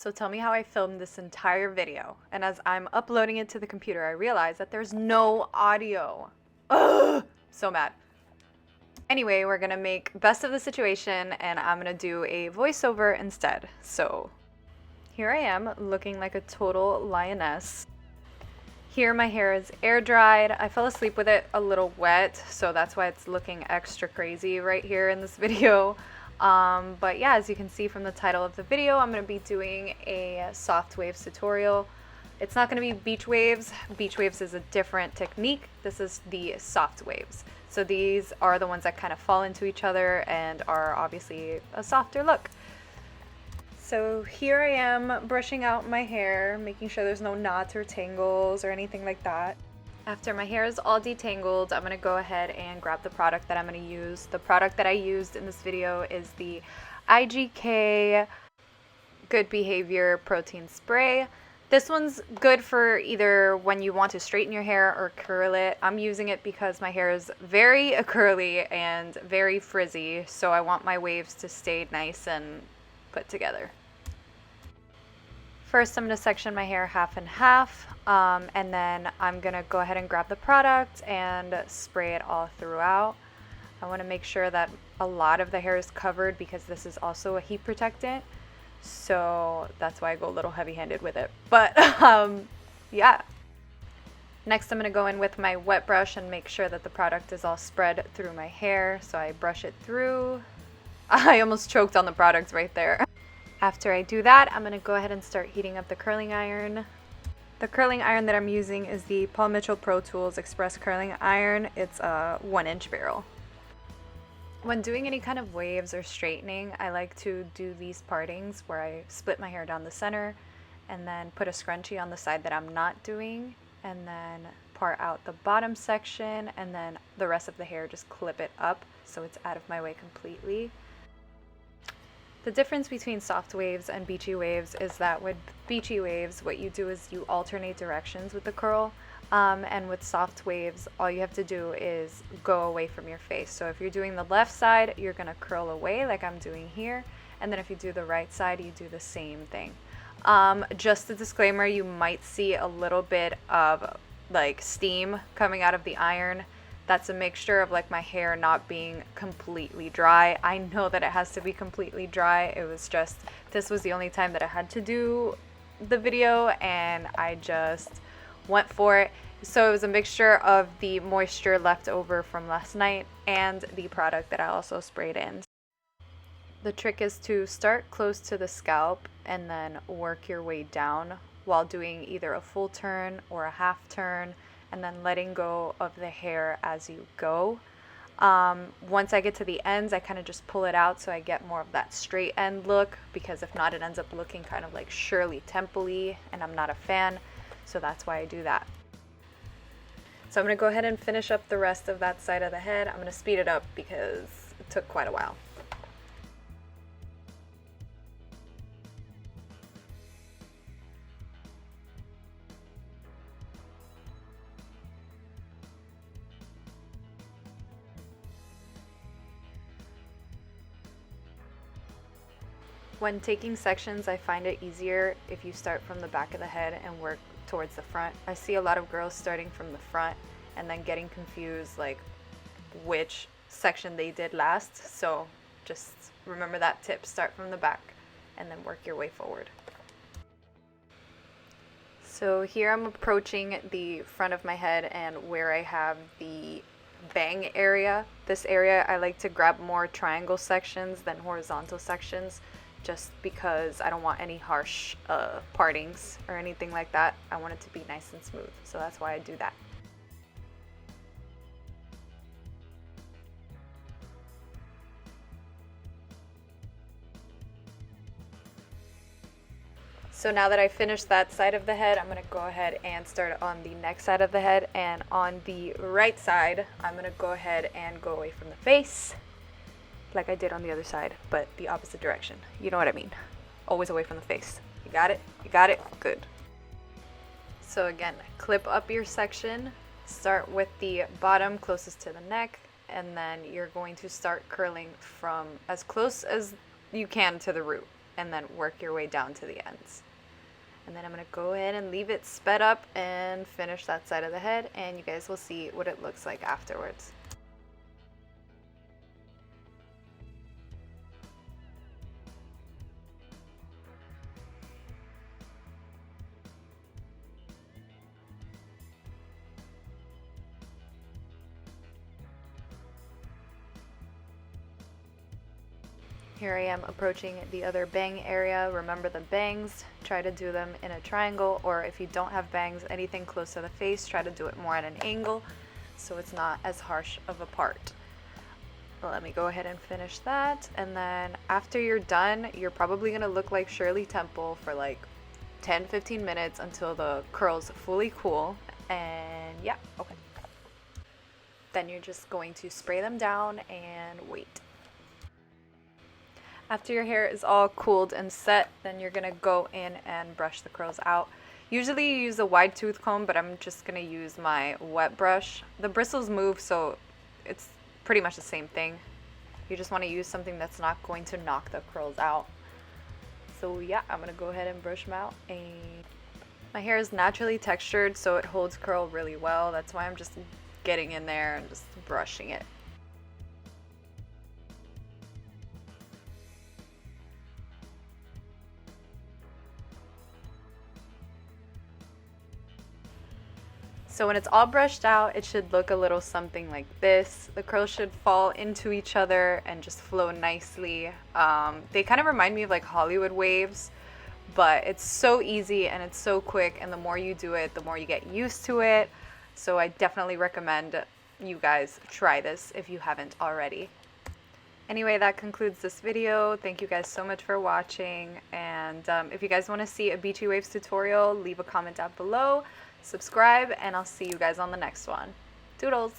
So tell me how I filmed this entire video, and as I'm uploading it to the computer, I realize that there's no audio. Ugh! So mad. Anyway, we're gonna make best of the situation, and I'm gonna do a voiceover instead. So here I am, looking like a total lioness. Here my hair is air dried. I fell asleep with it a little wet, so that's why it's looking extra crazy right here in this video. But yeah, as you can see from the title of the video, I'm going to be doing a soft waves tutorial. It's not going to be beach waves. Beach waves is a different technique. This is the soft waves. So these are the ones that kind of fall into each other and are obviously a softer look. So here I am brushing out my hair, making sure there's no knots or tangles or anything like that. After my hair is all detangled, I'm going to go ahead and grab the product that I'm going to use. The product that I used in this video is the IGK Good Behavior Protein Spray. This one's good for either when you want to straighten your hair or curl it. I'm using it because my hair is very curly and very frizzy, so I want my waves to stay nice and put together. First, I'm going to section my hair half and half, and then I'm going to go ahead and grab the product and spray it all throughout. I want to make sure that a lot of the hair is covered because this is also a heat protectant, so that's why I go a little heavy-handed with it. But yeah. Next, I'm going to go in with my wet brush and make sure that the product is all spread through my hair, so I brush it through. I almost choked on the product right there. After I do that, I'm going to go ahead and start heating up the curling iron. The curling iron that I'm using is the Paul Mitchell Pro Tools Express Curling Iron. It's a 1-inch barrel. When doing any kind of waves or straightening, I like to do these partings where I split my hair down the center and then put a scrunchie on the side that I'm not doing, and then part out the bottom section, and then the rest of the hair just clip it up so it's out of my way completely. The difference between soft waves and beachy waves is that with beachy waves, what you do is you alternate directions with the curl, and with soft waves, all you have to do is go away from your face. So if you're doing the left side, you're going to curl away like I'm doing here, and then if you do the right side, you do the same thing. Just a disclaimer, you might see a little bit of like steam coming out of the iron. That's a mixture of like my hair not being completely dry. I know that it has to be completely dry. It was just, this was the only time that I had to do the video and I just went for it. So it was a mixture of the moisture left over from last night and the product that I also sprayed in. The trick is to start close to the scalp and then work your way down while doing either a full turn or a half turn, and then letting go of the hair as you go. Once I get to the ends, I kind of just pull it out so I get more of that straight end look, because if not, it ends up looking kind of like Shirley Temple-y, and I'm not a fan, so that's why I do that. So I'm going to go ahead and finish up the rest of that side of the head. I'm going to speed it up because it took quite a while. When taking sections, I find it easier if you start from the back of the head and work towards the front. I see a lot of girls starting from the front and then getting confused like which section they did last. So just remember that tip, start from the back and then work your way forward. So here I'm approaching the front of my head and where I have the bang area. This area I like to grab more triangle sections than horizontal sections, just because I don't want any harsh partings or anything like that. I want it to be nice and smooth, so that's why I do that. So now that I finished that side of the head, I'm going to go ahead and start on the next side of the head, and on the right side, I'm going to go ahead and go away from the face, like I did on the other side, but the opposite direction. You know what I mean. Always away from the face. You got it? You got it? Good. So again, clip up your section. Start with the bottom closest to the neck, and then you're going to start curling from as close as you can to the root. and then work your way down to the ends. And then I'm going to go ahead and leave it sped up and finish that side of the head, and you guys will see what it looks like afterwards. Here I am approaching the other bang area. Remember the bangs, try to do them in a triangle, or if you don't have bangs, anything close to the face, try to do it more at an angle so it's not as harsh of a part. Let me go ahead and finish that, and then after you're done, you're probably going to look like Shirley Temple for like 10-15 minutes until the curls fully cool. And yeah, okay. Then you're just going to spray them down and wait. After your hair is all cooled and set, then you're going to go in and brush the curls out. Usually you use a wide tooth comb, but I'm just going to use my wet brush. The bristles move, so it's pretty much the same thing. You just want to use something that's not going to knock the curls out. So yeah, I'm going to go ahead and brush them out. And my hair is naturally textured, so it holds curl really well. That's why I'm just getting in there and just brushing it. So when it's all brushed out, it should look a little something like this. The curls should fall into each other and just flow nicely. They kind of remind me of like Hollywood waves, but it's so easy and it's so quick, and the more you do it, the more you get used to it. So I definitely recommend you guys try this if you haven't already. Anyway, that concludes this video. Thank you guys so much for watching, and if you guys want to see a Beachy Waves tutorial, leave a comment down below. Subscribe, and I'll see you guys on the next one. Doodles!